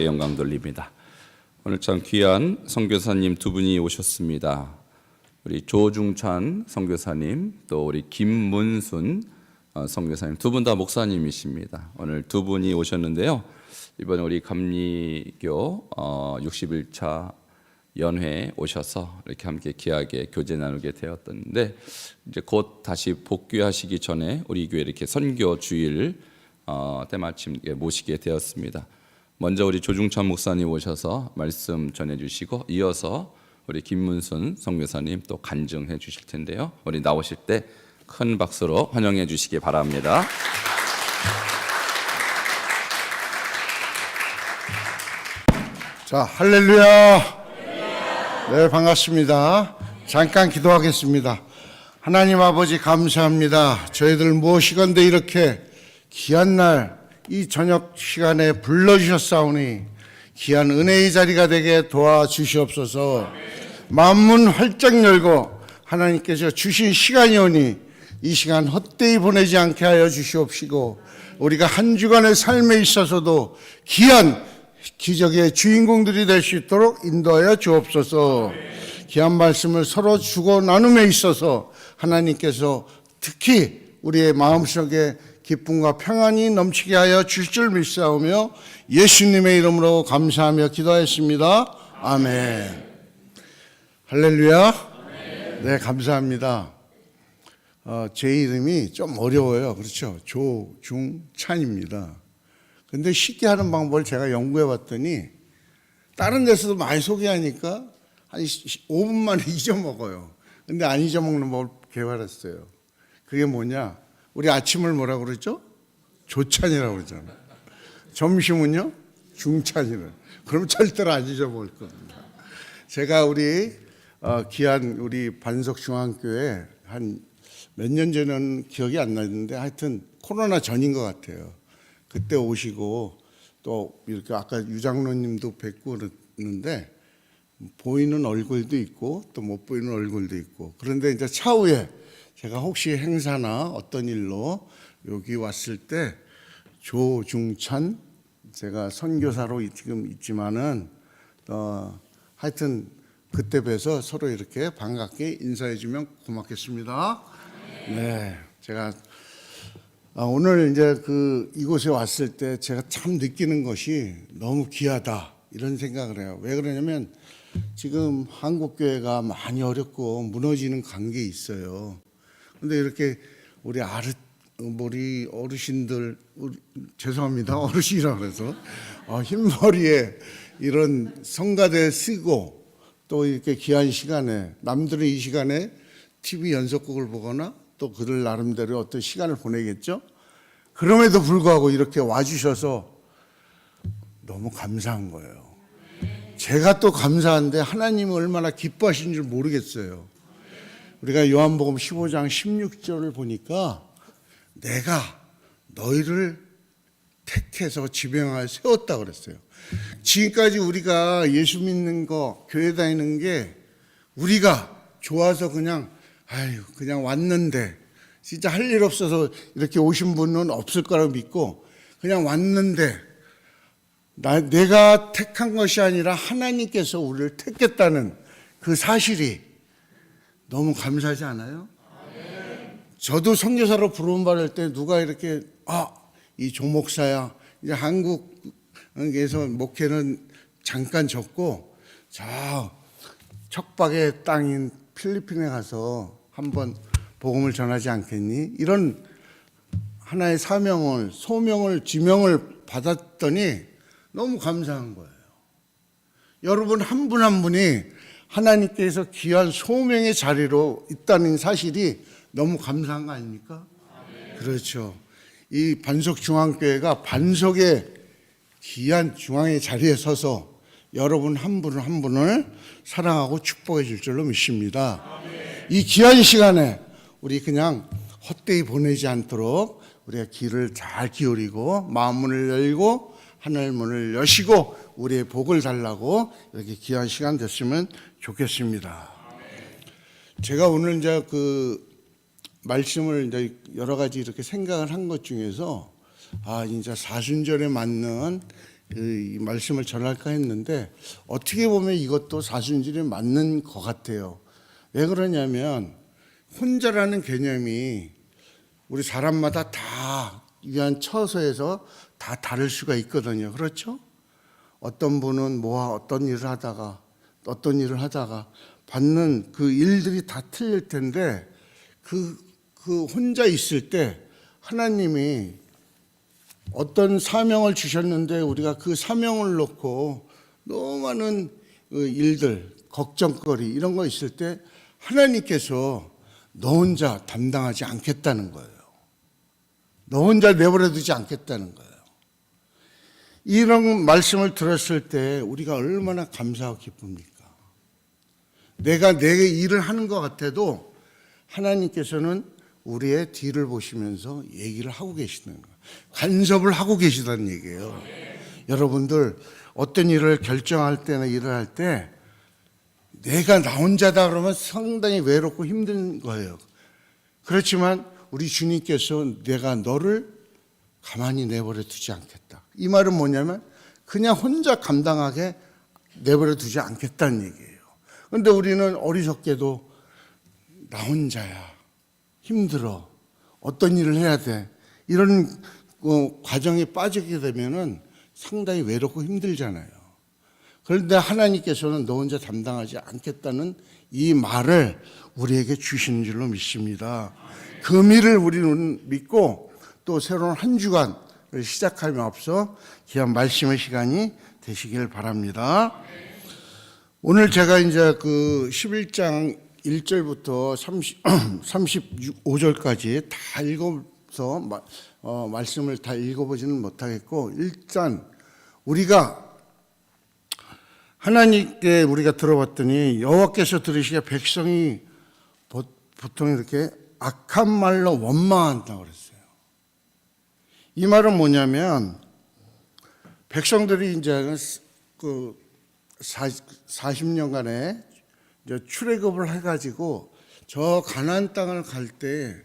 영광 돌립니다. 오늘 참 귀한 선교사님 두 분이 오셨습니다. 우리 조중찬 선교사님, 또 우리 김문순 선교사님, 두 분 다 목사님이십니다. 오늘 두 분이 오셨는데요. 이번에 우리 감리교 61차 연회에 오셔서 이렇게 함께 귀하게 교제 나누게 되었는데, 이제 곧 다시 복귀하시기 전에 우리 교회 이렇게 선교 주일 때마침 모시게 되었습니다. 먼저 우리 조중찬 목사님 오셔서 말씀 전해주시고, 이어서 우리 김문순 선교사님 또 간증해 주실 텐데요. 우리 나오실 때 큰 박수로 환영해 주시기 바랍니다. 자, 할렐루야. 네, 반갑습니다. 잠깐 기도하겠습니다. 하나님 아버지 감사합니다. 저희들 무엇이건대 이렇게 귀한 날 이 저녁 시간에 불러주셨사오니 귀한 은혜의 자리가 되게 도와주시옵소서. 만문 활짝 열고 하나님께서 주신 시간이 오니 이 시간 헛되이 보내지 않게 하여 주시옵시고, 우리가 한 주간의 삶에 있어서도 귀한 기적의 주인공들이 될 수 있도록 인도하여 주옵소서. 귀한 말씀을 서로 주고 나눔에 있어서 하나님께서 특히 우리의 마음속에 기쁨과 평안이 넘치게 하여 주실 줄 믿사오며 예수님의 이름으로 감사하며 기도하였습니다. 아멘. 할렐루야. 네, 감사합니다. 제 이름이 좀 어려워요. 그렇죠? 조중찬입니다. 근데 쉽게 하는 방법을 제가 연구해 봤더니 다른 데서도 많이 소개하니까 한 5분 만에 잊어먹어요. 근데 안 잊어먹는 법을 개발했어요. 그게 뭐냐? 우리 아침을 뭐라고 그러죠? 조찬이라고 그러잖아요. 점심은요? 중찬이라고. 그럼 절대로 안 잊어먹을 겁니다. 제가 우리 귀한 우리 반석중앙교회 한 몇 년 전에는 기억이 안 나는데 하여튼 코로나 전인 것 같아요. 그때 오시고 또 이렇게 아까 유장로님도 뵙고 그러는데 보이는 얼굴도 있고 또 못 보이는 얼굴도 있고, 그런데 이제 차후에 제가 혹시 행사나 어떤 일로 여기 왔을 때 조중찬, 제가 선교사로 지금 있지만은 하여튼 그때 뵈서 서로 이렇게 반갑게 인사해 주면 고맙겠습니다. 네, 제가 오늘 이제 이곳에 왔을 때 제가 참 느끼는 것이 너무 귀하다 이런 생각을 해요. 왜 그러냐면 지금 한국교회가 많이 어렵고 무너지는 관계에 있어요. 근데 이렇게 우리 어르신들, 죄송합니다, 어르신이라고 해서 흰머리에 이런 성가대 쓰고 또 이렇게 귀한 시간에, 남들은 이 시간에 TV 연속극을 보거나 또 그들 나름대로 어떤 시간을 보내겠죠. 그럼에도 불구하고 이렇게 와주셔서 너무 감사한 거예요. 제가 또 감사한데 하나님은 얼마나 기뻐하신 줄 모르겠어요. 우리가 요한복음 15장 16절을 보니까 내가 너희를 택해서 지명하여 세웠다 그랬어요. 지금까지 우리가 예수 믿는 거, 교회 다니는 게 우리가 좋아서 그냥 왔는데, 진짜 할 일 없어서 이렇게 오신 분은 없을 거라고 믿고 그냥 왔는데, 내가 택한 것이 아니라 하나님께서 우리를 택했다는 그 사실이 너무 감사하지 않아요? 저도 선교사로 부름 받을 때 누가 이렇게 이 조 목사야, 이제 한국에서 목회는 잠깐 접고 저 척박의 땅인 필리핀에 가서 한번 복음을 전하지 않겠니? 이런 하나의 사명을, 소명을, 지명을 받았더니 너무 감사한 거예요. 여러분 한 분 한 분이 하나님께서 귀한 소명의 자리로 있다는 사실이 너무 감사한 거 아닙니까? 그렇죠. 이 반석중앙교회가 반석의 귀한 중앙의 자리에 서서 여러분 한 분 한 분을 사랑하고 축복해 줄 줄로 믿습니다. 이 귀한 시간에 우리 그냥 헛되이 보내지 않도록 우리가 귀를 잘 기울이고 마음문을 열고 하늘문을 여시고 우리의 복을 달라고 이렇게 귀한 시간 됐으면 좋겠습니다. 제가 오늘 이제 말씀을 이제 여러 가지 이렇게 생각을 한 것 중에서 진짜 사순절에 맞는 이 말씀을 전할까 했는데 어떻게 보면 이것도 사순절이 맞는 것 같아요. 왜 그러냐면 혼자라는 개념이 우리 사람마다 다 위한 처소에서 다 다를 수가 있거든요. 그렇죠? 어떤 분은 어떤 일을 하다가 받는 그 일들이 다 틀릴 텐데 그 혼자 있을 때 하나님이 어떤 사명을 주셨는데 우리가 그 사명을 놓고 너무 많은 일들, 걱정거리 이런 거 있을 때 하나님께서 너 혼자 담당하지 않겠다는 거예요. 너 혼자 내버려 두지 않겠다는 거예요. 이런 말씀을 들었을 때 우리가 얼마나 감사하고 기쁩니까? 내가 내 일을 하는 것 같아도 하나님께서는 우리의 뒤를 보시면서 얘기를 하고 계시는 거예요. 간섭을 하고 계시다는 얘기예요. 여러분들 어떤 일을 결정할 때나 일을 할 때 내가 나 혼자다 그러면 상당히 외롭고 힘든 거예요. 그렇지만 우리 주님께서 내가 너를 가만히 내버려 두지 않겠다. 이 말은 뭐냐면 그냥 혼자 감당하게 내버려 두지 않겠다는 얘기예요. 그런데 우리는 어리석게도 나 혼자야. 힘들어. 어떤 일을 해야 돼. 이런 과정에 빠지게 되면은 상당히 외롭고 힘들잖아요. 그런데 하나님께서는 너 혼자 담당하지 않겠다는 이 말을 우리에게 주시는 줄로 믿습니다. 그 미를 우리는 믿고 또 새로운 한 주간을 시작함에 앞서 귀한 말씀의 시간이 되시길 바랍니다. 오늘 제가 이제 그 11장 1절부터 35절까지 다 읽어서 말씀을 다 읽어보지는 못하겠고, 일단 우리가 하나님께 우리가 들어봤더니 여호와께서 들으시기에 백성이 보통 이렇게 악한 말로 원망한다고 그랬어요. 이 말은 뭐냐면 백성들이 이제 그 40년간에 이제 출애굽을 해가지고 저 가나안 땅을 갈 때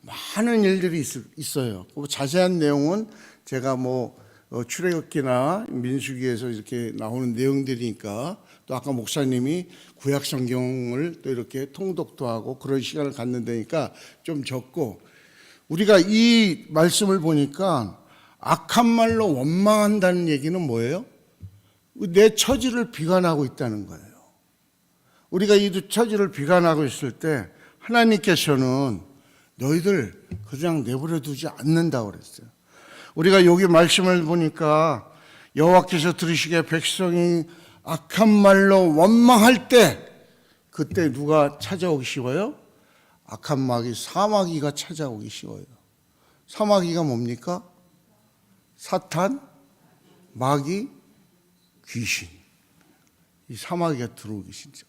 많은 일들이 있어요. 자세한 내용은 제가 출애굽기나 민수기에서 이렇게 나오는 내용들이니까, 또 아까 목사님이 구약 성경을 또 이렇게 통독도 하고 그런 시간을 갖는다니까 좀 적고, 우리가 이 말씀을 보니까 악한 말로 원망한다는 얘기는 뭐예요? 내 처지를 비관하고 있다는 거예요. 우리가 이 처지를 비관하고 있을 때 하나님께서는 너희들 그냥 내버려 두지 않는다고 그랬어요. 우리가 여기 말씀을 보니까 여호와께서 들으시기에 백성이 악한 말로 원망할 때 그때 누가 찾아오기 쉬워요? 악한 마귀 사마귀가 찾아오기 쉬워요. 사마귀가 뭡니까? 사탄, 마귀, 귀신. 이 사마귀가 들어오기 쉽죠.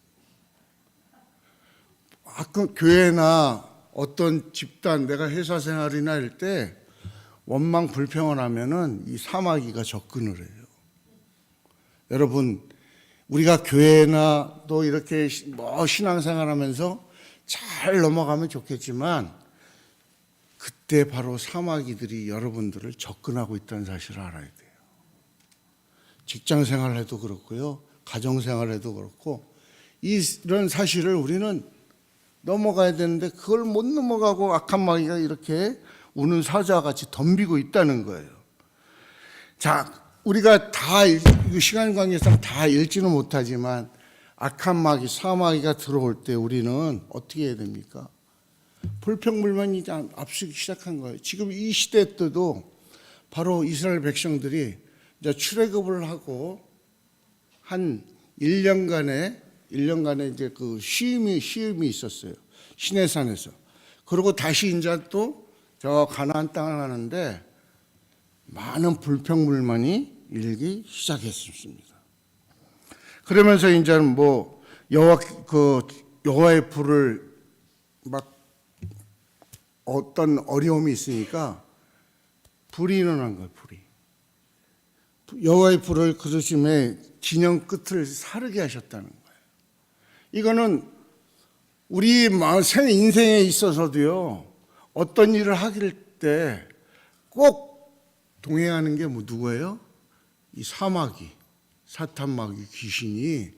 아까 교회나 어떤 집단, 내가 회사 생활이나 할 때 원망 불평을 하면은 이 사마귀가 접근을 해요. 여러분, 우리가 교회나 또 이렇게 신앙생활 하면서 잘 넘어가면 좋겠지만 그때 바로 사마귀들이 여러분들을 접근하고 있다는 사실을 알아야 돼요. 직장 생활해도 그렇고요, 가정 생활해도 그렇고, 이런 사실을 우리는 넘어가야 되는데 그걸 못 넘어가고 악한 마귀가 이렇게 우는 사자와 같이 덤비고 있다는 거예요. 자, 우리가 다 시간 관계상 다 읽지는 못하지만 악한 마귀, 사마귀가 들어올 때 우리는 어떻게 해야 됩니까? 불평불만이 앞서기 시작한 거예요. 지금 이 시대 때도 바로 이스라엘 백성들이 이제 출애굽을 하고 한 1년간의 이제 그 시험이 있었어요. 시내산에서. 그리고 다시 이제 또 저 가나안 땅을 가는데 많은 불평불만이 일기 시작했습니다. 그러면서 이제 여호와의 불을 막 어떤 어려움이 있으니까 불이 일어난 거예요. 여호와의 불을 그러심에 진영 끝을 사르게 하셨다는 거예요. 이거는 우리 인생에 있어서도요, 어떤 일을 하길 때 꼭 동행하는 게 누구예요? 이 사마귀, 사탄마귀 귀신이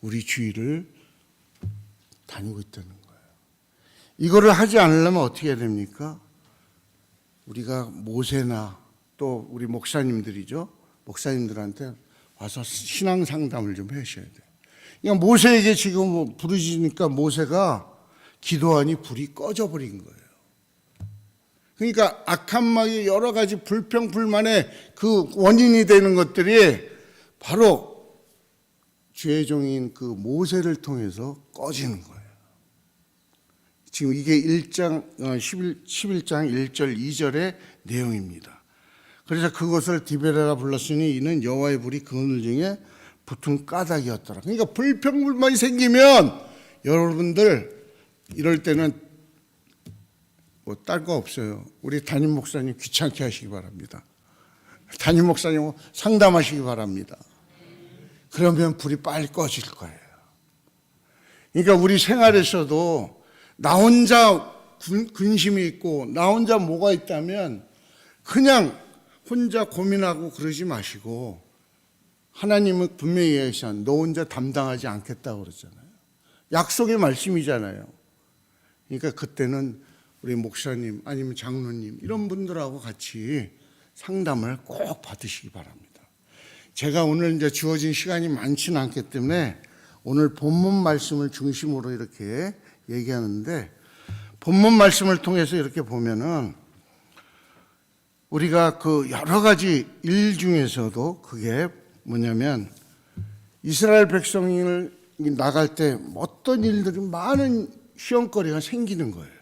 우리 주위를 다니고 있다는 거예요. 이거를 하지 않으려면 어떻게 해야 됩니까? 우리가 모세나 또 우리 목사님들이죠. 목사님들한테 와서 신앙 상담을 좀 하셔야 돼요. 그러니까 모세에게 지금 부르짖으니까 모세가 기도하니 불이 꺼져버린 거예요. 그러니까 악한 마귀 여러 가지 불평불만의 그 원인이 되는 것들이 바로 주의 종인 그 모세를 통해서 꺼지는 거예요. 지금 이게 11장 1절 2절의 내용입니다. 그래서 그것을 디베라라 불렀으니 이는 여호와의 불이 그늘 중에 붙은 까닭이었더라. 그러니까 불평불만이 생기면 여러분들 이럴 때는 뭐 딸 거 없어요. 우리 담임 목사님 귀찮게 하시기 바랍니다. 담임 목사님 상담하시기 바랍니다. 그러면 불이 빨리 꺼질 거예요. 그러니까 우리 생활에서도 나 혼자 근심이 있고 나 혼자 뭐가 있다면 그냥 혼자 고민하고 그러지 마시고 하나님은 분명히 얘기하신 너 혼자 담당하지 않겠다고 그러잖아요. 약속의 말씀이잖아요. 그러니까 그때는 우리 목사님 아니면 장로님 이런 분들하고 같이 상담을 꼭 받으시기 바랍니다. 제가 오늘 이제 주어진 시간이 많지는 않기 때문에 오늘 본문 말씀을 중심으로 이렇게 얘기하는데 본문 말씀을 통해서 이렇게 보면은 우리가 그 여러 가지 일 중에서도 그게 뭐냐면 이스라엘 백성을 나갈 때 어떤 일들이 많은 시험거리가 생기는 거예요.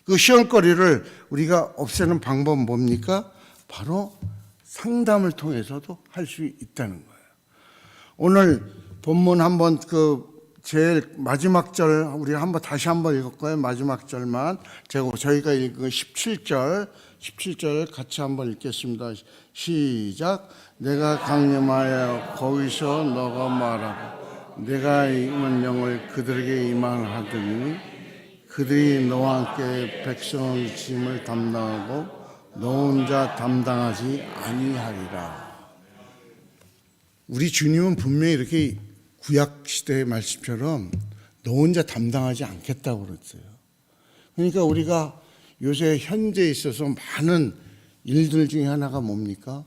그 시험거리를 우리가 없애는 방법은 뭡니까? 바로 상담을 통해서도 할 수 있다는 거예요. 오늘 본문 한번 제일 마지막 절 우리 한번 다시 한번 읽을까요? 마지막 절만 저희가 읽은 17절 같이 한번 읽겠습니다. 시작. 내가 강림하여 거기서 너가 말하고 내가 임한 그들에게 임하하더니 그들이 너와 함께 백성의 짐을 담당하고 너 혼자 담당하지 아니하리라. 우리 주님은 분명히 이렇게 구약시대의 말씀처럼 너 혼자 담당하지 않겠다고 그랬어요. 그러니까 우리가 요새 현재에 있어서 많은 일들 중에 하나가 뭡니까?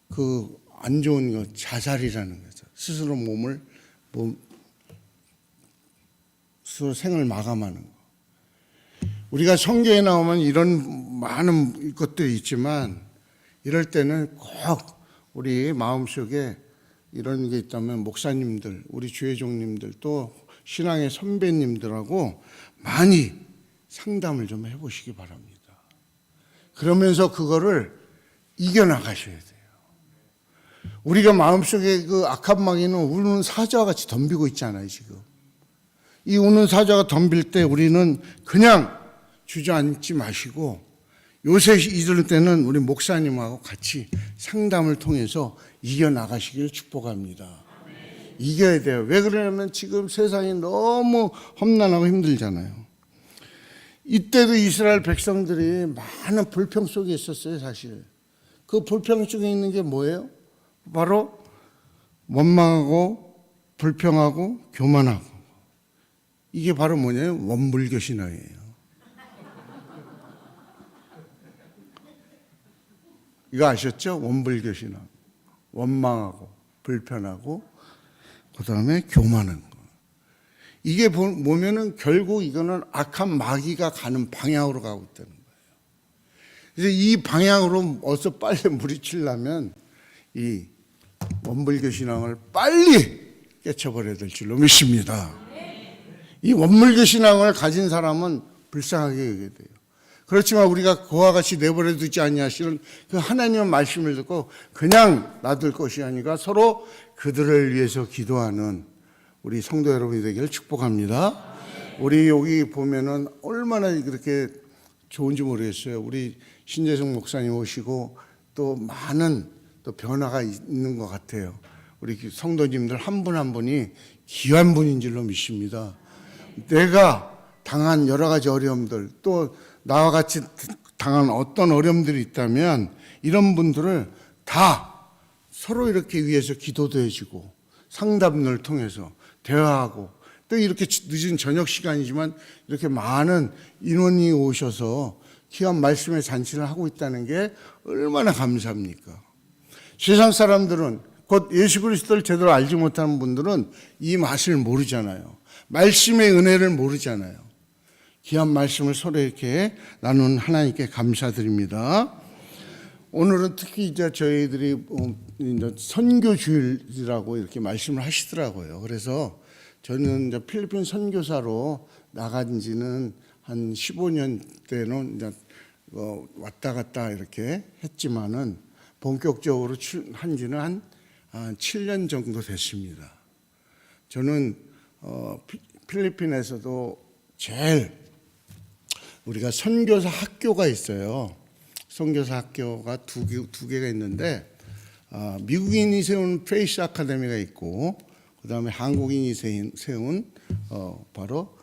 그 안 좋은 거 자살이라는 거죠. 스스로 스스로 생을 마감하는 거. 우리가 성경에 나오면 이런 많은 것들이 있지만 이럴 때는 꼭 우리 마음속에 이런 게 있다면 목사님들, 우리 주의종님들 또 신앙의 선배님들하고 많이 상담을 좀 해보시기 바랍니다. 그러면서 그거를 이겨나가셔야 돼요. 우리가 마음속에 그 악한 마귀는 우는 사자와 같이 덤비고 있잖아요, 지금. 이 우는 사자가 덤빌 때 우리는 그냥 주저앉지 마시고 요새 이럴 때는 우리 목사님하고 같이 상담을 통해서 이겨나가시길 축복합니다. 이겨야 돼요. 왜 그러냐면 지금 세상이 너무 험난하고 힘들잖아요. 이때도 이스라엘 백성들이 많은 불평 속에 있었어요, 사실. 그 불평 속에 있는 게 뭐예요? 바로 원망하고 불평하고 교만하고. 이게 바로 뭐냐면 원불교 신앙이에요. 이거 아셨죠? 원불교 신앙. 원망하고 불편하고 그다음에 교만한 거. 이게 보면은 결국 이거는 악한 마귀가 가는 방향으로 가고 있다는 거예요. 그래서 이 방향으로 어서 빨리 물리치려면 이 원불교 신앙을 빨리 깨쳐버려야 될 줄로 믿습니다. 이 원불교 신앙을 가진 사람은 불쌍하게 여겨야 돼요. 그렇지만 우리가 그와 같이 내버려 두지 아니하시는 그 하나님의 말씀을 듣고 그냥 놔둘 것이 아니라 서로 그들을 위해서 기도하는 우리 성도 여러분이 되기를 축복합니다. 우리 여기 보면은 얼마나 그렇게 좋은지 모르겠어요. 우리 신재성 목사님 오시고 또 많은 또 변화가 있는 것 같아요. 우리 성도님들 한 분 한 분이 귀한 분인 줄로 믿습니다. 내가 당한 여러 가지 어려움들 또 나와 같이 당한 어떤 어려움들이 있다면 이런 분들을 다 서로 이렇게 위해서 기도도 해주고 상담을 통해서 대화하고 또 이렇게 늦은 저녁 시간이지만 이렇게 많은 인원이 오셔서 귀한 말씀의 잔치를 하고 있다는 게 얼마나 감사합니까? 세상 사람들은 곧 예수 그리스도를 제대로 알지 못하는 분들은 이 맛을 모르잖아요. 말씀의 은혜를 모르잖아요. 귀한 말씀을 서로 이렇게 나눈 하나님께 감사드립니다. 오늘은 특히 이제 저희들이 이제 선교주일이라고 이렇게 말씀을 하시더라고요. 그래서 저는 이제 필리핀 선교사로 나간 지는 한 15년 때는 이제 왔다 갔다 이렇게 했지만은 본격적으로 한 지는 한 7년 정도 됐습니다. 저는 필리핀에서도 제일 우리가 선교사 학교가 있어요. 선교사 학교가 두 개가 있는데 미국인이 세운 페이스 아카데미가 있고 그다음에 한국인이 세운 바로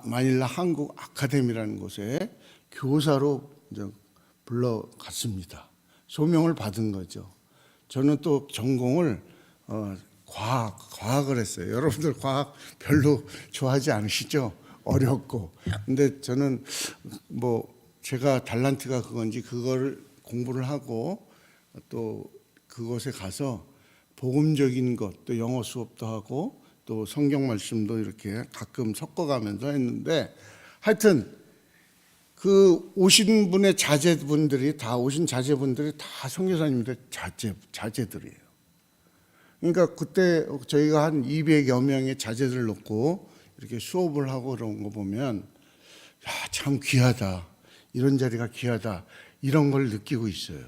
마닐라 한국 아카데미라는 곳에 교사로 이제 불러갔습니다. 소명을 받은 거죠. 저는 또 전공을 과학을 했어요. 여러분들 과학 별로 좋아하지 않으시죠? 어렵고. 근데 저는 제가 달란트가 그건지 그거를 공부를 하고 또 그곳에 가서 복음적인 것, 또 영어 수업도 하고 또 성경 말씀도 이렇게 가끔 섞어가면서 했는데 하여튼 그 오신 분의 자제분들이 다 선교사님들 자제들이에요. 그러니까 그때 저희가 한 200여 명의 자제들을 놓고 이렇게 수업을 하고 그런 거 보면 참 귀하다. 이런 자리가 귀하다. 이런 걸 느끼고 있어요.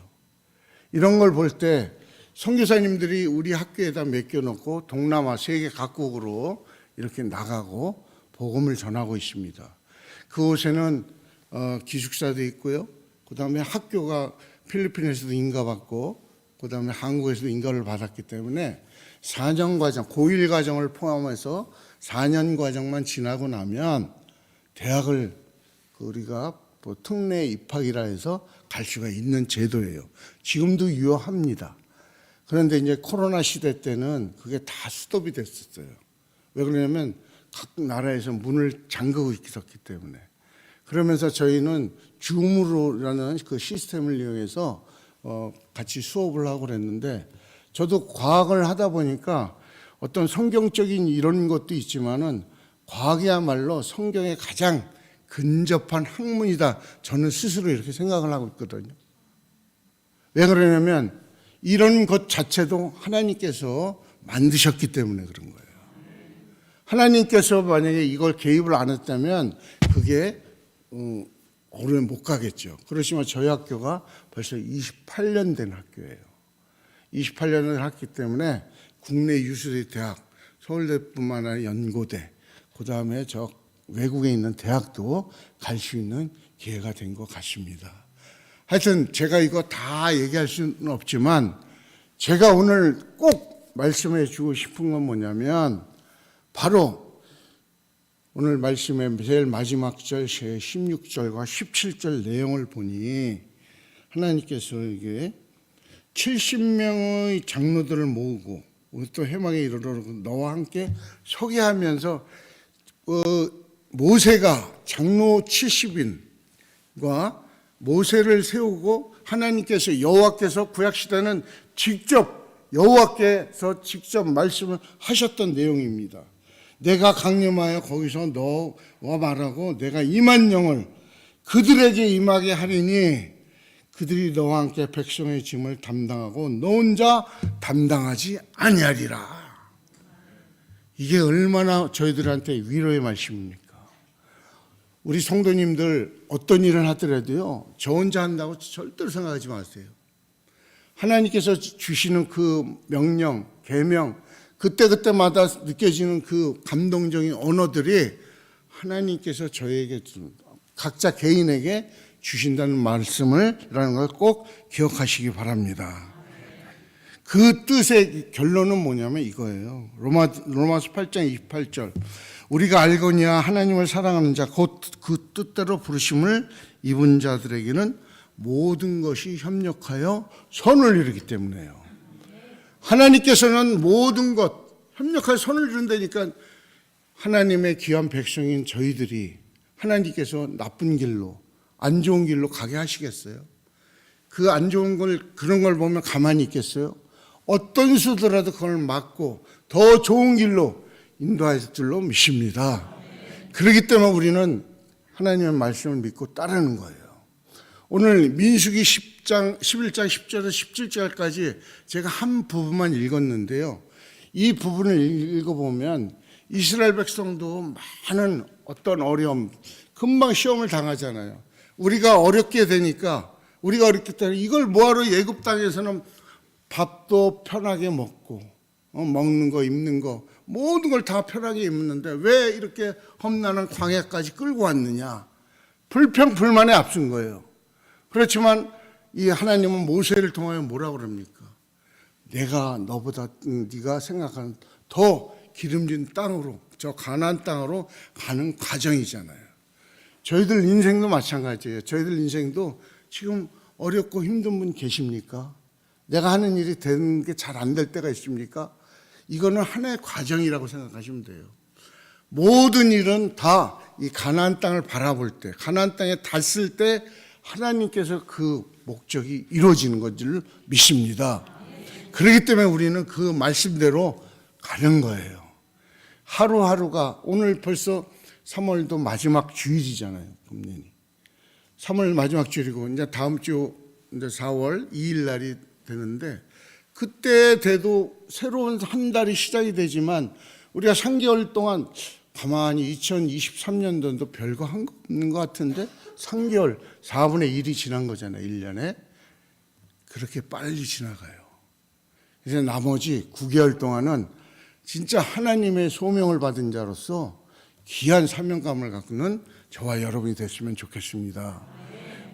이런 걸 볼 때 선교사님들이 우리 학교에다 맡겨놓고 동남아 세계 각국으로 이렇게 나가고 복음을 전하고 있습니다. 그곳에는 기숙사도 있고요. 그다음에 학교가 필리핀에서도 인가받고 그다음에 한국에서도 인가를 받았기 때문에 4년 과정, 고1 과정을 포함해서 4년 과정만 지나고 나면 대학을 우리가 특례 입학이라 해서 갈 수가 있는 제도예요. 지금도 유효합니다. 그런데 이제 코로나 시대 때는 그게 다 스톱이 됐었어요. 왜 그러냐면 각 나라에서 문을 잠그고 있었기 때문에. 그러면서 저희는 줌으로라는 그 시스템을 이용해서 같이 수업을 하고 그랬는데 저도 과학을 하다 보니까 어떤 성경적인 이런 것도 있지만은 과학이야말로 성경에 가장 근접한 학문이다. 저는 스스로 이렇게 생각을 하고 있거든요. 왜 그러냐면 이런 것 자체도 하나님께서 만드셨기 때문에 그런 거예요. 하나님께서 만약에 이걸 개입을 안 했다면 그게 오래 못 가겠죠. 그렇지만 저희 학교가 벌써 28년 된 학교예요. 28년을 했기 때문에 국내 유수의 대학, 서울대뿐만 아니라 연고대, 그다음에 저 외국에 있는 대학도 갈 수 있는 기회가 된 것 같습니다. 하여튼 제가 이거 다 얘기할 수는 없지만 제가 오늘 꼭 말씀해 주고 싶은 건 뭐냐면 바로 오늘 말씀의 제일 마지막 절 16절과 17절 내용을 보니 하나님께서 이게 70명의 장로들을 모으고 우리 또 해망에 이르러 너와 함께 서게 하면서 모세가 장로 70인과 모세를 세우고 하나님께서 여호와께서 구약시대는 직접 여호와께서 직접 말씀을 하셨던 내용입니다. 내가 강림하여 거기서 너와 말하고 내가 임한 영을 그들에게 임하게 하리니 그들이 너와 함께 백성의 짐을 담당하고 너 혼자 담당하지 아니하리라. 이게 얼마나 저희들한테 위로의 말씀입니까? 우리 성도님들 어떤 일을 하더라도요, 저 혼자 한다고 절대로 생각하지 마세요. 하나님께서 주시는 그 명령, 계명, 그때그때마다 느껴지는 그 감동적인 언어들이 하나님께서 저에게 각자 개인에게 주신다는 말씀을라는 걸 꼭 기억하시기 바랍니다. 그 뜻의 결론은 뭐냐면 이거예요. 로마서 8장 28절. 우리가 알거니와 하나님을 사랑하는 자 곧 그 뜻대로 부르심을 입은 자들에게는 모든 것이 협력하여 선을 이루기 때문에요. 하나님께서는 모든 것 협력할 손을 준다니까 하나님의 귀한 백성인 저희들이 하나님께서 나쁜 길로 안 좋은 길로 가게 하시겠어요? 그 안 좋은 그런 걸 보면 가만히 있겠어요? 어떤 수더라도 그걸 막고 더 좋은 길로 인도하실 줄로 믿습니다. 그렇기 때문에 우리는 하나님의 말씀을 믿고 따르는 거예요. 오늘 민수기 11장 10절에서 17절까지 제가 한 부분만 읽었는데요. 이 부분을 읽어보면 이스라엘 백성도 많은 어떤 어려움, 금방 시험을 당하잖아요. 우리가 어렵게 되니까 우리가 어렵기 때문에 이걸 뭐하러 애굽 땅에서는 밥도 편하게 먹고 먹는 거 입는 거 모든 걸 다 편하게 입는데 왜 이렇게 험난한 광야까지 끌고 왔느냐. 불평불만에 앞선 거예요. 그렇지만 이 하나님은 모세를 통하여 뭐라고 그럽니까? 내가 너보다 네가 생각하는 더 기름진 땅으로 저 가나안 땅으로 가는 과정이잖아요. 저희들 인생도 마찬가지예요. 저희들 인생도 지금 어렵고 힘든 분 계십니까? 내가 하는 일이 되는 게 잘 안 될 때가 있습니까? 이거는 하나의 과정이라고 생각하시면 돼요. 모든 일은 다 이 가나안 땅을 바라볼 때, 가나안 땅에 닿았을 때 하나님께서 그 목적이 이루어지는 것을 믿습니다. 그렇기 때문에 우리는 그 말씀대로 가는 거예요. 하루하루가 오늘 벌써 3월도 마지막 주일이잖아요. 금년이 3월 마지막 주일이고 이제 다음 주 이제 4월 2일 날이 되는데 그때 돼도 새로운 한 달이 시작이 되지만 우리가 3개월 동안 가만히 2023년도도 별거 한 거 없는 것 같은데 3개월 4분의 1이 지난 거잖아요. 1년에. 그렇게 빨리 지나가요. 그래서 나머지 9개월 동안은 진짜 하나님의 소명을 받은 자로서 귀한 사명감을 갖는 저와 여러분이 됐으면 좋겠습니다.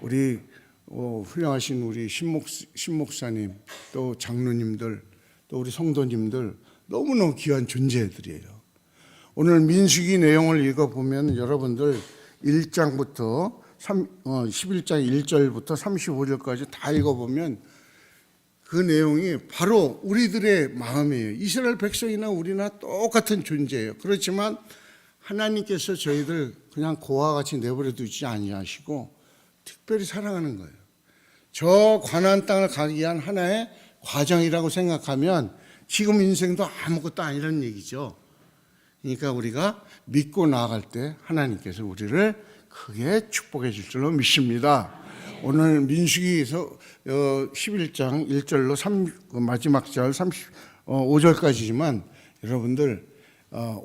우리 훌륭하신 우리 신목사님 또 장로님들 또 우리 성도님들 너무너무 귀한 존재들이에요. 오늘 민수기 내용을 읽어보면 여러분들 1장부터 11장 1절부터 35절까지 다 읽어보면 그 내용이 바로 우리들의 마음이에요. 이스라엘 백성이나 우리나 똑같은 존재예요. 그렇지만 하나님께서 저희들 그냥 고와 같이 내버려 두지 아니하시고 특별히 사랑하는 거예요. 저 가나안 땅을 가기 위한 하나의 과정이라고 생각하면 지금 인생도 아무것도 아니라는 얘기죠. 그러니까 우리가 믿고 나아갈 때 하나님께서 우리를 크게 축복해 줄 줄로 믿습니다. 오늘 민수기에서 11장 1절로 마지막 절 35절까지지만 여러분들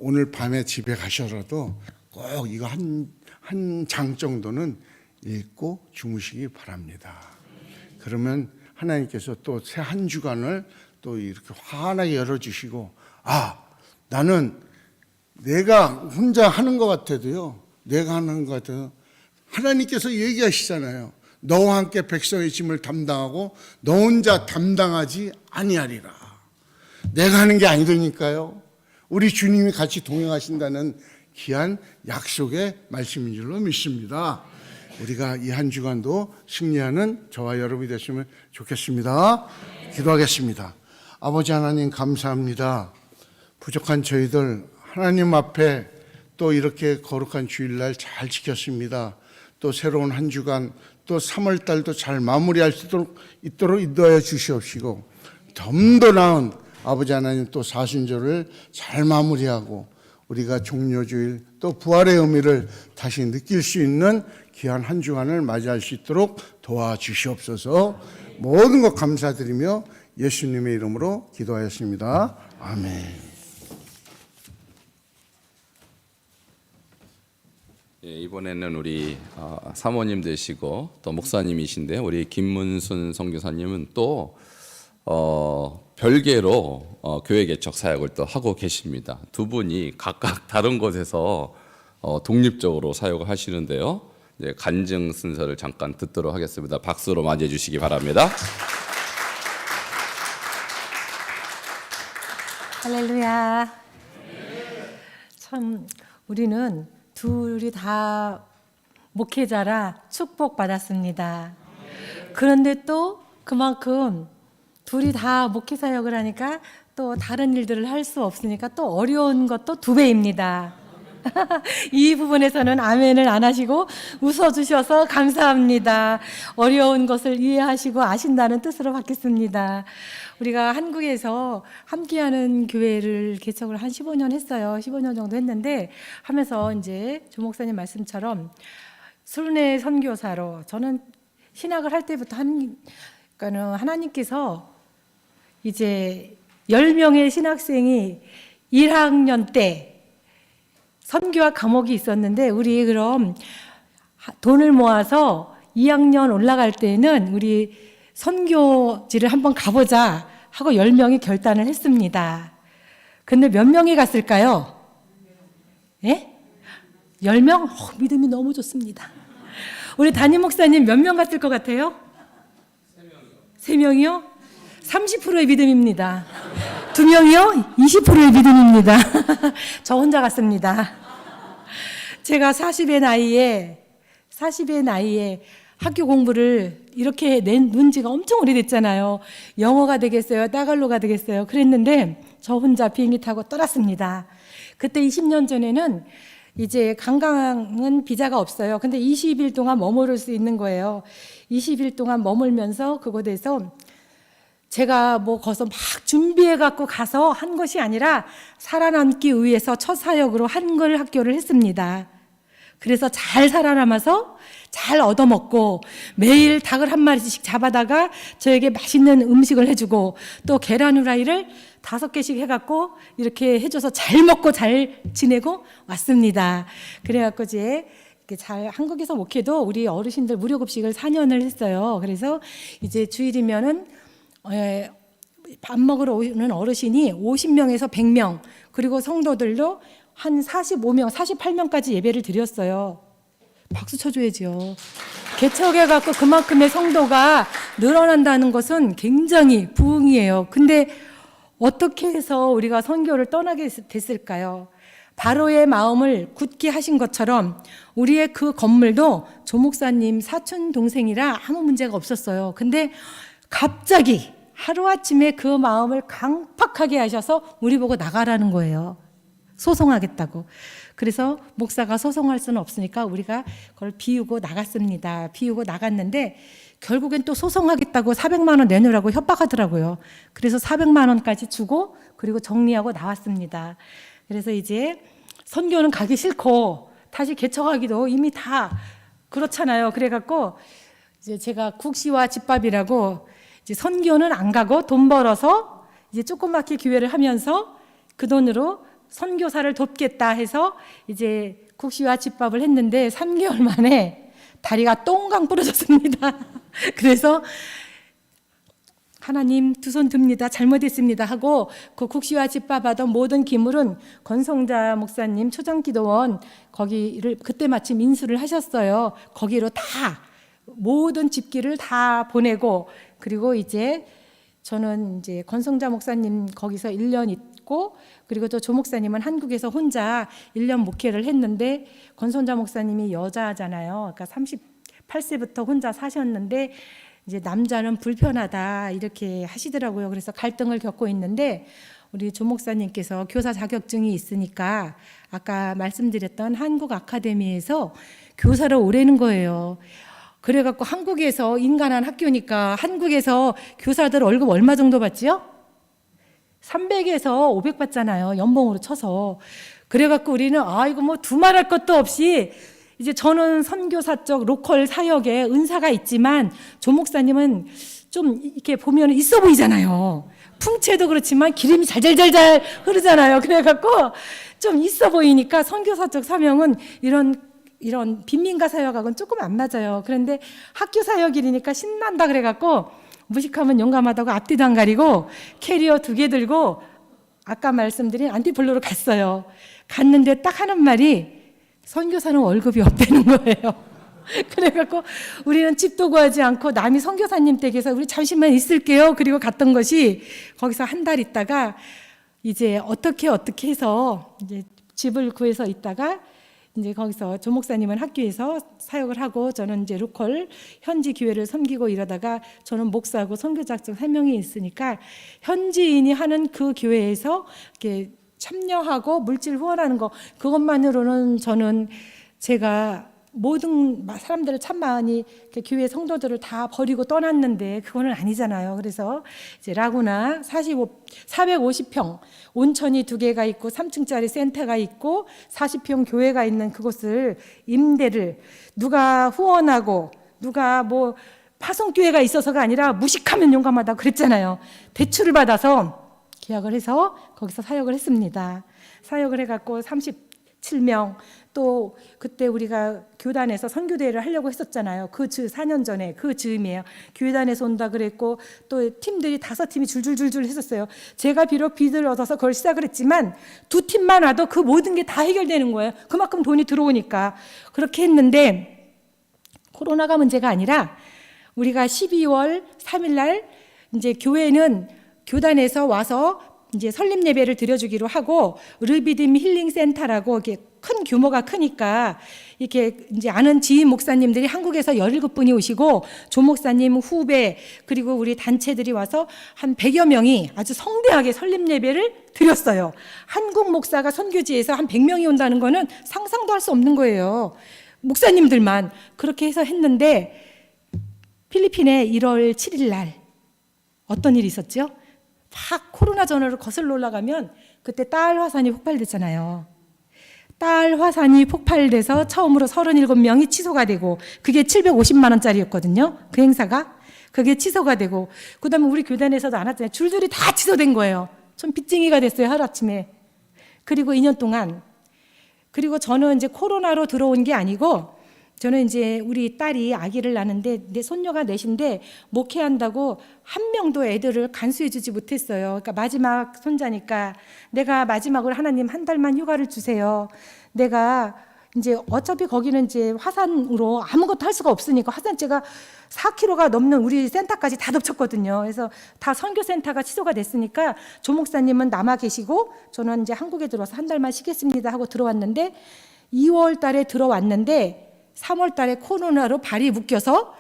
오늘 밤에 집에 가셔라도 꼭 이거 한 장 정도는 읽고 주무시기 바랍니다. 그러면 하나님께서 또 새 한 주간을 또 이렇게 환하게 열어주시고 나는 내가 혼자 하는 것 같아도요. 내가 하는 것 같아도 하나님께서 얘기하시잖아요. 너와 함께 백성의 짐을 담당하고 너 혼자 담당하지 아니하리라. 내가 하는 게 아니더니까요. 우리 주님이 같이 동행하신다는 귀한 약속의 말씀인 줄로 믿습니다. 우리가 이 한 주간도 승리하는 저와 여러분이 되시면 좋겠습니다. 기도하겠습니다. 아버지 하나님 감사합니다. 부족한 저희들 하나님 앞에 또 이렇게 거룩한 주일날 잘 지켰습니다. 또 새로운 한 주간 또 3월 달도 잘 마무리할 수 있도록 인도하여 주시옵시고 좀 더 나은 아버지 하나님 또 사순절을 잘 마무리하고 우리가 종료주일 또 부활의 의미를 다시 느낄 수 있는 귀한 한 주간을 맞이할 수 있도록 도와주시옵소서. 모든 것 감사드리며 예수님의 이름으로 기도하였습니다. 아멘. 이번에는 우리 사모님 되시고 또 목사님이신데 우리 김문순 선교사님은 또 별개로 교회 개척 사역을 또 하고 계십니다. 두 분이 각각 다른 곳에서 독립적으로 사역을 하시는데요. 이제 간증 순서를 잠깐 듣도록 하겠습니다. 박수로 맞이해 주시기 바랍니다. 할렐루야. 참 우리는 둘이 다 목회자라 축복받았습니다. 그런데 또 그만큼 둘이 다 목회 사역을 하니까 또 다른 일들을 할 수 없으니까 또 어려운 것도 2배입니다. 이 부분에서는 아멘을 안 하시고 웃어주셔서 감사합니다. 어려운 것을 이해하시고 아신다는 뜻으로 받겠습니다. 우리가 한국에서 함께하는 교회를 개척을 한 15년 했어요. 15년 정도 했는데 하면서 이제 조 목사님 말씀처럼 순회 선교사로 저는 신학을 할 때부터 그러니까는 하나님께서 이제 10명의 신학생이 1학년 때 선교와 과목이 있었는데 우리 그럼 돈을 모아서 2학년 올라갈 때는 우리 선교지를 한번 가보자 하고 10명이 결단을 했습니다. 근데 몇 명이 갔을까요? 예? 10명? 믿음이 너무 좋습니다. 우리 담임 목사님 몇 명 갔을 것 같아요? 3명이요? 30%의 믿음입니다. 2명이요? 20%의 믿음입니다. 저 혼자 갔습니다. 제가 40의 나이에 학교 공부를 이렇게 낸 지가 엄청 오래됐잖아요. 영어가 되겠어요? 따갈로가 되겠어요? 그랬는데 저 혼자 비행기 타고 떠났습니다. 그때 20년 전에는 이제 관광은 비자가 없어요. 근데 20일 동안 머무를 수 있는 거예요. 20일 동안 머물면서 그곳에서 제가 뭐 거기서 막 준비해 갖고 가서 한 것이 아니라 살아남기 위해서 첫 사역으로 한글 학교를 했습니다. 그래서 잘 살아남아서 잘 얻어먹고 매일 닭을 한 마리씩 잡아다가 저에게 맛있는 음식을 해주고 또 계란 후라이를 5개씩 해갖고 이렇게 해줘서 잘 먹고 잘 지내고 왔습니다. 그래갖고 이제 잘 한국에서 목회도 우리 어르신들 무료급식을 4년을 했어요. 그래서 이제 주일이면은 밥 먹으러 오는 어르신이 50명에서 100명 그리고 성도들도 한 45명, 48명까지 예배를 드렸어요. 박수 쳐줘야죠. 개척해갖고 그만큼의 성도가 늘어난다는 것은 굉장히 부흥이에요. 근데 어떻게 해서 우리가 선교를 떠나게 됐을까요? 바로의 마음을 굳게 하신 것처럼 우리의 그 건물도 조 목사님 사촌 동생이라 아무 문제가 없었어요. 근데 갑자기 하루아침에 그 마음을 강팍하게 하셔서 우리 보고 나가라는 거예요. 소송하겠다고. 그래서 목사가 소송할 수는 없으니까 우리가 그걸 비우고 나갔습니다. 비우고 나갔는데 결국엔 또 소송하겠다고 400만 원 내놓으라고 협박하더라고요. 그래서 400만 원까지 주고 그리고 정리하고 나왔습니다. 그래서 이제 선교는 가기 싫고 다시 개척하기도 이미 다 그렇잖아요. 그래갖고 이제 제가 국시와 집밥이라고 이제 선교는 안 가고 돈 벌어서 이제 조그맣게 기회를 하면서 그 돈으로 선교사를 돕겠다 해서 이제 국시와 집밥을 했는데 3개월 만에 다리가 똥강 부러졌습니다. 그래서 하나님 2손 듭니다. 잘못했습니다 하고 그 국시와 집밥 하던 모든 기물은 권성자 목사님 초장기도원 거기를 그때 마침 인수를 하셨어요. 거기로 다 모든 집기를 다 보내고 그리고 이제 저는 이제 권성자 목사님 거기서 1년 있고 그리고 또 조 목사님은 한국에서 혼자 1년 목회를 했는데 권성자 목사님이 여자잖아요. 그러니까 38세부터 혼자 사셨는데 이제 남자는 불편하다 이렇게 하시더라고요. 그래서 갈등을 겪고 있는데 우리 조 목사님께서 교사 자격증이 있으니까 아까 말씀드렸던 한국 아카데미에서 교사로 오라는 거예요. 그래갖고 한국에서 인간한 학교니까 한국에서 교사들 월급 얼마 정도 받지요? 300에서 500 받잖아요. 연봉으로 쳐서. 그래갖고 우리는 이거 뭐 두말할 것도 없이 이제 저는 선교사적 로컬 사역에 은사가 있지만 조 목사님은 좀 이렇게 보면 있어 보이잖아요. 풍채도 그렇지만 기름이 잘잘잘잘 흐르잖아요. 그래갖고 좀 있어 보이니까 선교사적 사명은 이런 빈민가 사역하고는 조금 안 맞아요. 그런데 학교 사역이니까 신난다 그래갖고 무식하면 용감하다고 앞뒤도 안 가리고 캐리어 2개 들고 아까 말씀드린 안티폴로로 갔어요. 갔는데 딱 하는 말이 선교사는 월급이 없다는 거예요. 그래갖고 우리는 집도 구하지 않고 남이 선교사님 댁에서 우리 잠시만 있을게요. 그리고 갔던 것이 거기서 한 달 있다가 이제 어떻게 해서 이제 집을 구해서 있다가 이제 거기서 조 목사님은 학교에서 사역을 하고 저는 이제 로컬 현지 교회를 섬기고 이러다가 저는 목사하고 선교작정 사명이 있으니까 현지인이 하는 그 교회에서 이렇게 참여하고 물질 후원하는 거 그것만으로는 저는 제가 모든 사람들을 참 많이 교회 성도들을 다 버리고 떠났는데 그거는 아니잖아요. 그래서 이제 라구나 450평 온천이 2개가 있고 3층짜리 센터가 있고 40평 교회가 있는 그곳을 임대를 누가 후원하고 누가 뭐 파송교회가 있어서가 아니라 무식하면 용감하다 그랬잖아요. 대출을 받아서 계약을 해서 거기서 사역을 했습니다. 사역을 해갖고 37명 또 그때 우리가 교단에서 선교대회를 하려고 했었잖아요. 그 4년 전에 그 즈음이에요. 교단에서 온다 그랬고 또 팀들이 5팀이 줄줄줄줄 했었어요. 제가 비록 빚을 얻어서 그걸 시작을 했지만 2팀만 와도 그 모든 게 다 해결되는 거예요. 그만큼 돈이 들어오니까 그렇게 했는데 코로나가 문제가 아니라 우리가 12월 3일 날 이제 교회는 교단에서 와서 이제 설립 예배를 드려주기로 하고 르비딤 힐링 센터라고 이렇게 큰 규모가 크니까 이렇게 이제 아는 지인 목사님들이 한국에서 17분이 오시고 조 목사님 후배 그리고 우리 단체들이 와서 한 100여 명이 아주 성대하게 설립 예배를 드렸어요. 한국 목사가 선교지에서 한 100명이 온다는 거는 상상도 할 수 없는 거예요. 목사님들만 그렇게 해서 했는데 필리핀에 1월 7일 날 어떤 일이 있었죠? 막 코로나 전후로 거슬러 올라가면 그때 딸 화산이 폭발됐잖아요. 딸 화산이 폭발돼서 처음으로 37명이 취소가 되고 그게 750만 원짜리였거든요. 그 행사가. 그게 취소가 되고 그다음에 우리 교단에서도 안 왔잖아요. 줄줄이 다 취소된 거예요. 좀 빚쟁이가 됐어요. 하루아침에. 그리고 2년 동안. 그리고 저는 이제 코로나로 들어온 게 아니고 저는 이제 우리 딸이 아기를 낳는데 내 손녀가 넷인데 목회한다고 한 명도 애들을 간수해 주지 못했어요. 그러니까 마지막 손자니까 내가 마지막으로 하나님 한 달만 휴가를 주세요. 내가 이제 어차피 거기는 이제 화산으로 아무것도 할 수가 없으니까 화산재가 4km가 넘는 우리 센터까지 다 덮쳤거든요. 그래서 다 선교센터가 취소가 됐으니까 조 목사님은 남아 계시고 저는 이제 한국에 들어와서 한 달만 쉬겠습니다 하고 들어왔는데 2월 달에 들어왔는데 3월 달에 코로나로 발이 묶여서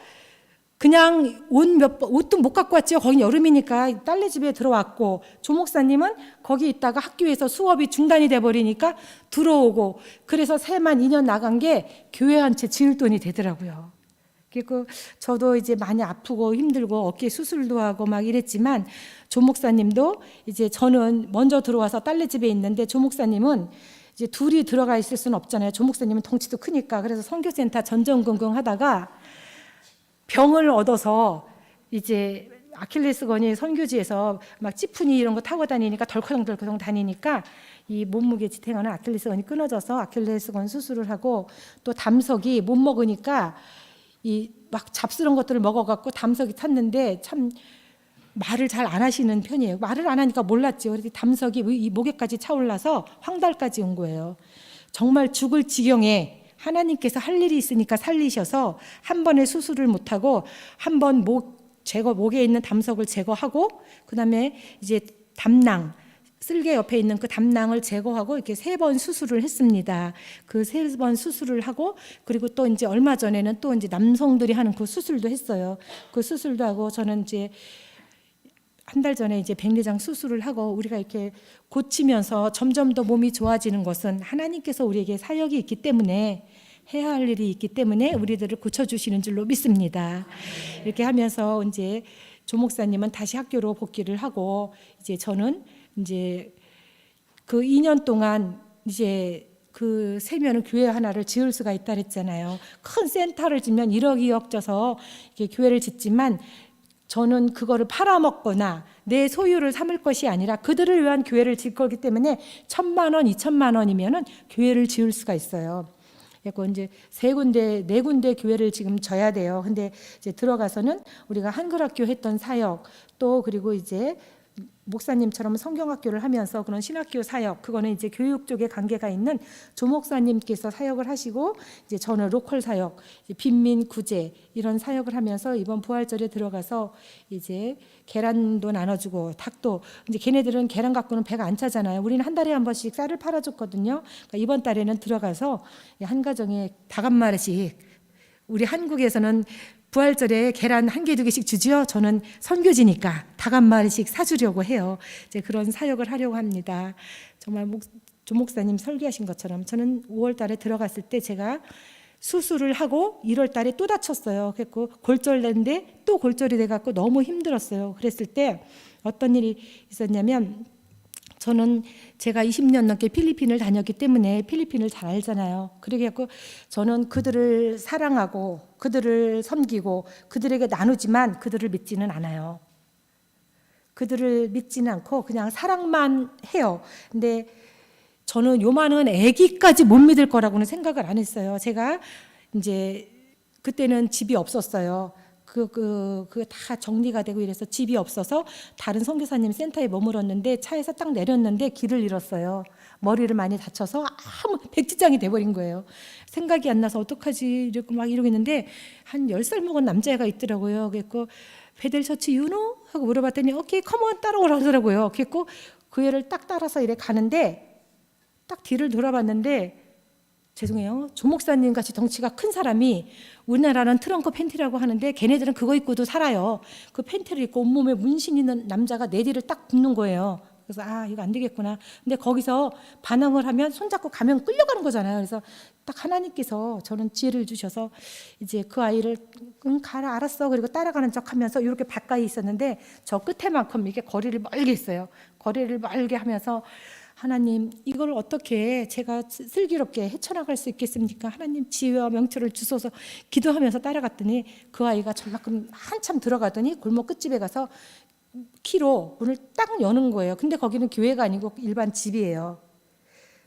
그냥 옷도 못 갖고 왔죠. 거긴 여름이니까 딸네 집에 들어왔고 조 목사님은 거기 있다가 학교에서 수업이 중단이 돼버리니까 들어오고 그래서 새만 2년 나간 게 교회 한 채 지을 돈이 되더라고요. 그리고 저도 이제 많이 아프고 힘들고 어깨 수술도 하고 막 이랬지만 조 목사님도 이제 저는 먼저 들어와서 딸네 집에 있는데 조 목사님은 이제 둘이 들어가 있을 수는 없잖아요. 조 목사님은 덩치도 크니까. 그래서 선교센터 전전긍긍 하다가 병을 얻어서 이제 아킬레스건이 선교지에서 막 찌푸니 이런 거 타고 다니니까 덜커덩덜커덩 다니니까 이 몸무게 지탱하는 아킬레스건이 끊어져서 아킬레스건 수술을 하고 또 담석이 못 먹으니까 이 막 잡스러운 것들을 먹어갖고 담석이 탔는데 참 말을 잘 안 하시는 편이에요. 말을 안 하니까 몰랐죠. 그래서 담석이 이 목에까지 차올라서 황달까지 온 거예요. 정말 죽을 지경에 하나님께서 할 일이 있으니까 살리셔서 한 번에 수술을 못하고 한 번 목에 있는 담석을 제거하고 그다음에 이제 담낭 쓸개 옆에 있는 그 담낭을 제거하고 이렇게 3번 수술을 했습니다. 그 3번 수술을 하고 그리고 또 이제 얼마 전에는 또 이제 남성들이 하는 그 수술도 했어요. 그 수술도 하고 저는 이제 한 달 전에 이제 백내장 수술을 하고 우리가 이렇게 고치면서 점점 더 몸이 좋아지는 것은 하나님께서 우리에게 사역이 있기 때문에 해야 할 일이 있기 때문에 우리들을 고쳐주시는 줄로 믿습니다. 이렇게 하면서 이제 조 목사님은 다시 학교로 복귀를 하고 이제 저는 이제 그 2년 동안 이제 그 세면은 교회 하나를 지을 수가 있다 그랬잖아요. 큰 센터를 지면 1억 2억 줘서 이렇게 교회를 짓지만 저는 그거를 팔아먹거나 내 소유를 삼을 것이 아니라 그들을 위한 교회를 지을 거기 때문에 1,000만 원, 2,000만 원이면은 교회를 지을 수가 있어요. 그래서 이제 3군데, 4군데 교회를 지금 져야 돼요. 근데 이제 들어가서는 우리가 한글학교 했던 사역 또 그리고 이제 목사님처럼 성경학교를 하면서 그런 신학교 사역, 그거는 이제 교육 쪽에 관계가 있는 조 목사님께서 사역을 하시고, 이제 저는 로컬 사역, 이제 빈민 구제 이런 사역을 하면서 이번 부활절에 들어가서 이제 계란도 나눠주고 닭도, 이제 걔네들은 계란 갖고는 배가 안 차잖아요. 우리는 한 달에 한 번씩 쌀을 팔아줬거든요. 그러니까 이번 달에는 들어가서 한 가정에 닭 한 마리씩, 우리 한국에서는 부활절에 계란 한 개, 두 개씩 주지요. 저는 선교지니까 닭 한 마리씩 사주려고 해요. 이제 그런 사역을 하려고 합니다. 정말 조 목사님 설교하신 것처럼 저는 5월 달에 들어갔을 때 제가 수술을 하고 1월 달에 또 다쳤어요. 그래서 골절됐는데 또 골절이 돼갖고 너무 힘들었어요. 그랬을 때 어떤 일이 있었냐면, 저는 제가 20년 넘게 필리핀을 다녔기 때문에 필리핀을 잘 알잖아요. 그래갖고 저는 그들을 사랑하고 그들을 섬기고 그들에게 나누지만 그들을 믿지는 않아요. 그들을 믿지는 않고 그냥 사랑만 해요. 근데 저는 요만한 아기까지 못 믿을 거라고는 생각을 안 했어요. 제가 이제 그때는 집이 없었어요. 다 정리가 되고 이래서 집이 없어서 다른 선교사님 센터에 머물었는데 차에서 딱 내렸는데 길을 잃었어요. 머리를 많이 다쳐서 아무 백지장이 돼버린 거예요. 생각이 안 나서 어떡하지 이러고 막 이러고 있는데 한 10살 먹은 남자애가 있더라고요. 그래서 베델처치 유노? 하고 물어봤더니 오케이 컴온 따라오라 하더라고요. 그래서 그 애를 딱 따라서 이래 가는데 딱 뒤를 돌아봤는데, 죄송해요, 조 목사님 같이 덩치가 큰 사람이, 우리나라는 트렁크 팬티라고 하는데 걔네들은 그거 입고도 살아요. 그 팬티를 입고 온몸에 문신 있는 남자가 내 뒤를 딱 붙는 거예요. 그래서 이거 안 되겠구나. 근데 거기서 반항을 하면 손잡고 가면 끌려가는 거잖아요. 그래서 딱 하나님께서 저는 지혜를 주셔서 이제 그 아이를 가라 알았어. 그리고 따라가는 척하면서 이렇게 가까이 있었는데 저 끝에만큼 이렇게 거리를 멀게 했어요. 거리를 멀게 하면서, 하나님 이걸 어떻게 제가 슬기롭게 헤쳐나갈 수 있겠습니까? 하나님 지혜와 명철을 주소서 기도하면서 따라갔더니 그 아이가 저만큼 한참 들어가더니 골목 끝집에 가서 키로 문을 딱 여는 거예요. 근데 거기는 교회가 아니고 일반 집이에요.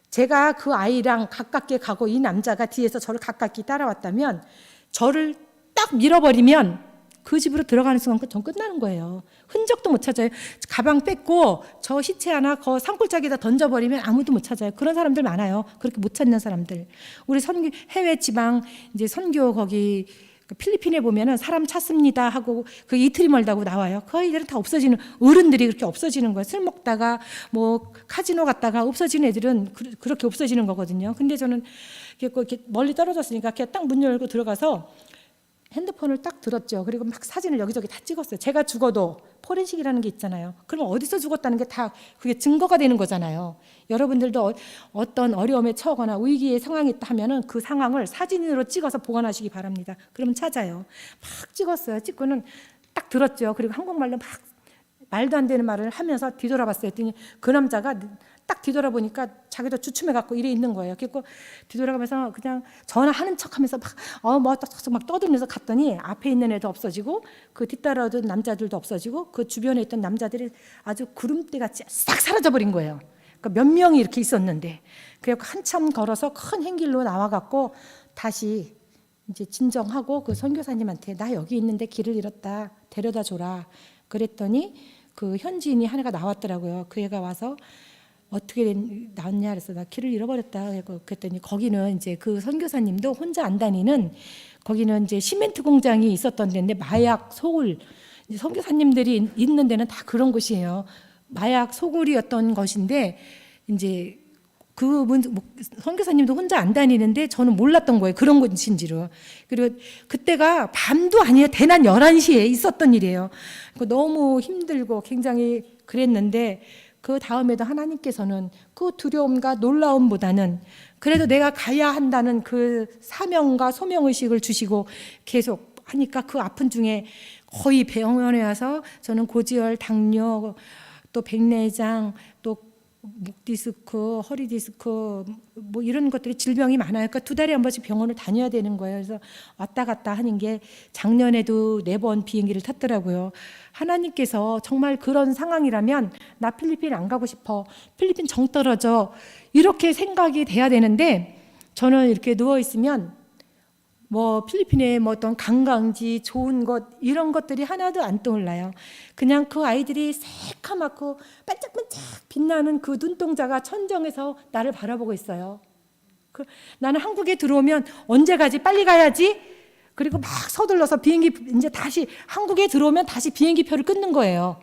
제가 그 아이랑 가깝게 가고 이 남자가 뒤에서 저를 가깝게 따라왔다면, 저를 딱 밀어버리면 그 집으로 들어가는 순간 전 끝나는 거예요. 흔적도 못 찾아요. 가방 뺏고 저 시체 하나 그 산골짜기에다 던져버리면 아무도 못 찾아요. 그런 사람들 많아요. 그렇게 못 찾는 사람들. 우리 선교 해외 지방 이제 선교 거기 필리핀에 보면은 사람 찾습니다 하고 그 이틀이 멀다고 나와요. 그 아이들은 다 없어지는, 어른들이 그렇게 없어지는 거예요. 술 먹다가 뭐 카지노 갔다가 없어지는 애들은 그렇게 없어지는 거거든요. 근데 저는 이렇게 멀리 떨어졌으니까 그냥 딱 문 열고 들어가서 핸드폰을 딱 들었죠. 그리고 막 사진을 여기저기 다 찍었어요. 제가 죽어도 포렌식이라는 게 있잖아요. 그러면 어디서 죽었다는 게 다 그게 증거가 되는 거잖아요. 여러분들도 어떤 어려움에 처하거나 위기의 상황이 있다 하면은 그 상황을 사진으로 찍어서 보관하시기 바랍니다. 그러면 찾아요. 막 찍었어요. 찍고는 딱 들었죠. 그리고 한국말로 막 말도 안 되는 말을 하면서 뒤돌아봤어요. 했더니 그 남자가 딱 뒤돌아보니까 자기도 주춤해갖고 이래 있는 거예요. 그래서 뒤돌아가면서 그냥 전화하는 척하면서 막 떠들면서 갔더니 앞에 있는 애도 없어지고 그 뒤따라오던 남자들도 없어지고 그 주변에 있던 남자들이 아주 구름대같이 싹 사라져버린 거예요. 그러니까 몇 명이 이렇게 있었는데, 그래서 한참 걸어서 큰 행길로 나와갖고 다시 이제 진정하고 그 선교사님한테 나 여기 있는데 길을 잃었다 데려다 줘라 그랬더니 그 현지인이 하나가 나왔더라고요. 그 애가 와서 어떻게 나왔냐 그래서 나 길을 잃어버렸다 그랬더니 거기는 이제 그 선교사님도 혼자 안 다니는, 거기는 이제 시멘트 공장이 있었던 데인데 마약 소굴, 선교사님들이 있는 데는 다 그런 곳이에요. 마약 소굴이었던 것인데 이제 그 선교사님도 혼자 안 다니는데 저는 몰랐던 거예요. 그런 곳인지로. 그리고 그때가 밤도 아니에요. 대낮 11시에 있었던 일이에요. 너무 힘들고 굉장히 그랬는데 그 다음에도 하나님께서는 그 두려움과 놀라움보다는 그래도 내가 가야 한다는 그 사명과 소명의식을 주시고 계속 하니까 그 아픈 중에 거의 병원에 와서 저는 고지혈, 당뇨, 또 백내장, 또 목 디스크, 허리 디스크 뭐 이런 것들이 질병이 많아요. 그러니까 2달에 한 번씩 병원을 다녀야 되는 거예요. 그래서 왔다 갔다 하는 게 작년에도 4번 비행기를 탔더라고요. 하나님께서 정말 그런 상황이라면 나 필리핀 안 가고 싶어. 필리핀 정 떨어져. 이렇게 생각이 돼야 되는데 저는 이렇게 누워 있으면 뭐 필리핀의 뭐 어떤 관광지 좋은 것 이런 것들이 하나도 안 떠올라요. 그냥 그 아이들이 새카맣고 반짝반짝 빛나는 그 눈동자가 천정에서 나를 바라보고 있어요. 나는 한국에 들어오면 언제 가지? 빨리 가야지. 그리고 막 서둘러서 비행기 이제 다시 한국에 들어오면 다시 비행기 표를 끊는 거예요.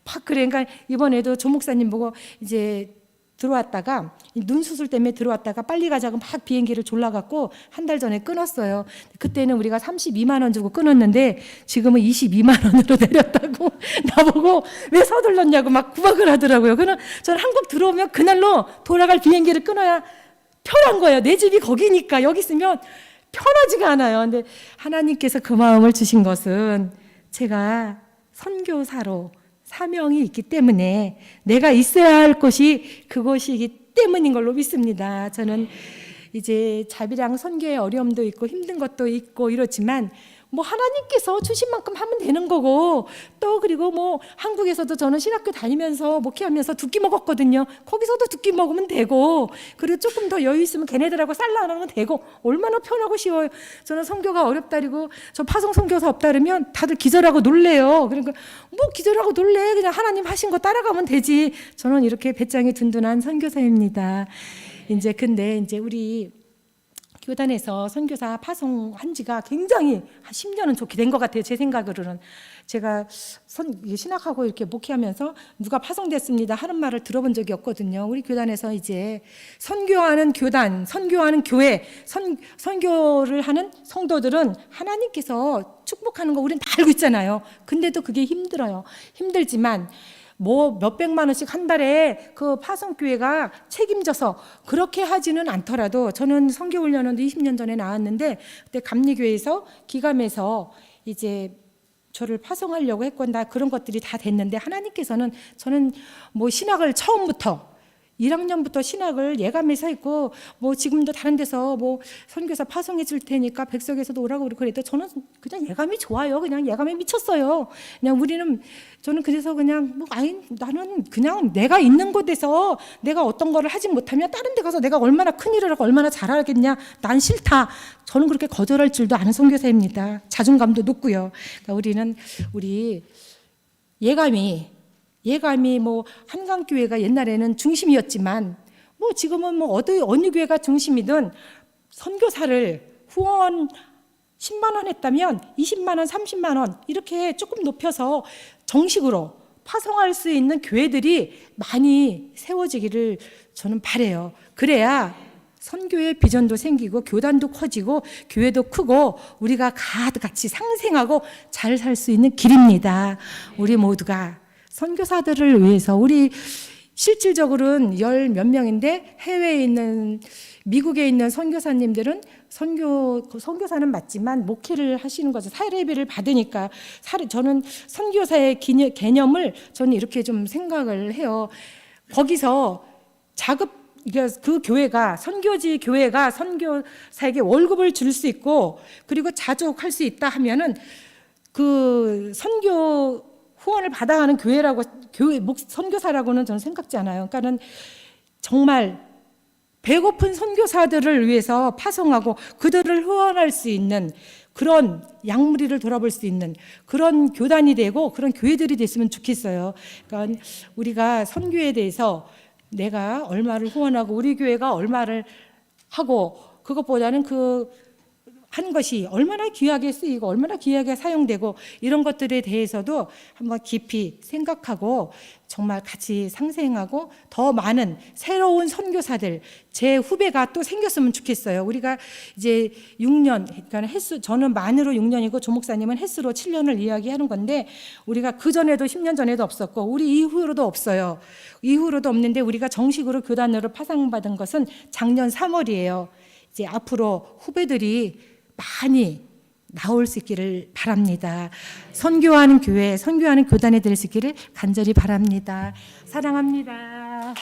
막 그래. 그러니까 이번에도 조 목사님 보고 이제 들어왔다가 눈 수술 때문에 들어왔다가 빨리 가자고 막 비행기를 졸라갖고 한 달 전에 끊었어요. 그때는 우리가 32만 원 주고 끊었는데 지금은 22만 원으로 내렸다고 나보고 왜 서둘렀냐고 막 구박을 하더라고요. 그럼 저는 한국 들어오면 그날로 돌아갈 비행기를 끊어야 편한 거예요. 내 집이 거기니까 여기 있으면 편하지가 않아요. 근데 하나님께서 그 마음을 주신 것은 제가 선교사로 사명이 있기 때문에 내가 있어야 할 곳이 그곳이기 때문인 걸로 믿습니다. 저는 이제 자비랑 선교의 어려움도 있고 힘든 것도 있고 이렇지만 뭐 하나님께서 주신 만큼 하면 되는 거고 또 그리고 뭐 한국에서도 저는 신학교 다니면서 목회하면서 두 끼 먹었거든요. 거기서도 두 끼 먹으면 되고 그리고 조금 더 여유 있으면 걔네들하고 쌀라 하면 되고 얼마나 편하고 쉬워요. 저는 선교가 어렵다리고 저 파송 선교사 없다 그러면 다들 기절하고 놀래요. 그러니까 뭐 기절하고 놀래 그냥 하나님 하신 거 따라가면 되지. 저는 이렇게 배짱이 든든한 선교사입니다. 이제 근데 이제 우리 교단에서 선교사 파송한 지가 굉장히 한 10년은 좋게 된 것 같아요. 제 생각으로는. 제가 신학하고 이렇게 목회하면서 누가 파송됐습니다 하는 말을 들어본 적이 없거든요. 우리 교단에서 이제 선교하는 교단, 선교하는 교회, 선교를 하는 성도들은 하나님께서 축복하는 거 우리는 다 알고 있잖아요. 근데도 그게 힘들어요. 힘들지만 뭐 몇백만 원씩 한 달에 그 파송교회가 책임져서 그렇게 하지는 않더라도 저는 선교훈련원도 20년 전에 나왔는데 그때 감리교회에서 기감에서 이제 저를 파송하려고 했건다 그런 것들이 다 됐는데 하나님께서는 저는 뭐 신학을 처음부터 1학년부터 신학을 예감해서 했고 뭐 지금도 다른 데서 뭐 선교사 파송해 줄 테니까 백석에서도 오라고 그래도 저는 그냥 예감이 좋아요. 그냥 예감에 미쳤어요. 그냥 저는 그래서 그냥 뭐 나는 그냥 내가 있는 곳에서 내가 어떤 거를 하지 못하면 다른 데 가서 내가 얼마나 큰 일을 하고 얼마나 잘하겠냐. 난 싫다. 저는 그렇게 거절할 줄도 아는 선교사입니다. 자존감도 높고요. 그러니까 우리 예감이 뭐 한강교회가 옛날에는 중심이었지만 뭐 지금은 뭐 어느 교회가 중심이든 선교사를 후원 10만 원 했다면 20만 원, 30만 원 이렇게 조금 높여서 정식으로 파송할 수 있는 교회들이 많이 세워지기를 저는 바라요. 그래야 선교의 비전도 생기고 교단도 커지고 교회도 크고 우리가 같이 상생하고 잘 살 수 있는 길입니다. 우리 모두가 선교사들을 위해서 우리 실질적으로는 10몇 명인데 해외에 있는 미국에 있는 선교사님들은 선교사는 맞지만 목회를 하시는 거죠. 사례비를 받으니까 저는 선교사의 개념을 저는 이렇게 좀 생각을 해요. 거기서 그 교회가 선교지 교회가 선교사에게 월급을 줄 수 있고 그리고 자족할 수 있다 하면은 그 선교 후원을 받아가는 선교사라고는 저는 생각지 않아요. 그러니까는 정말 배고픈 선교사들을 위해서 파송하고 그들을 후원할 수 있는 그런 양무리를 돌아볼 수 있는 그런 교단이 되고 그런 교회들이 됐으면 좋겠어요. 그러니까 우리가 선교에 대해서 내가 얼마를 후원하고 우리 교회가 얼마를 하고 그것보다는 하는 것이 얼마나 귀하게 쓰이고 얼마나 귀하게 사용되고 이런 것들에 대해서도 한번 깊이 생각하고 정말 같이 상생하고 더 많은 새로운 선교사들 제 후배가 또 생겼으면 좋겠어요. 우리가 이제 6년 그러니까 저는 만으로 6년이고 조 목사님은 횟수로 7년을 이야기하는 건데 우리가 그 전에도 10년 전에도 없었고 우리 이후로도 없어요. 이후로도 없는데 우리가 정식으로 교단으로 파송받은 것은 작년 3월이에요. 이제 앞으로 후배들이 많이 나올 수 있기를 바랍니다. 선교하는 교회, 선교하는 교단이 될 수 있기를 간절히 바랍니다. 사랑합니다.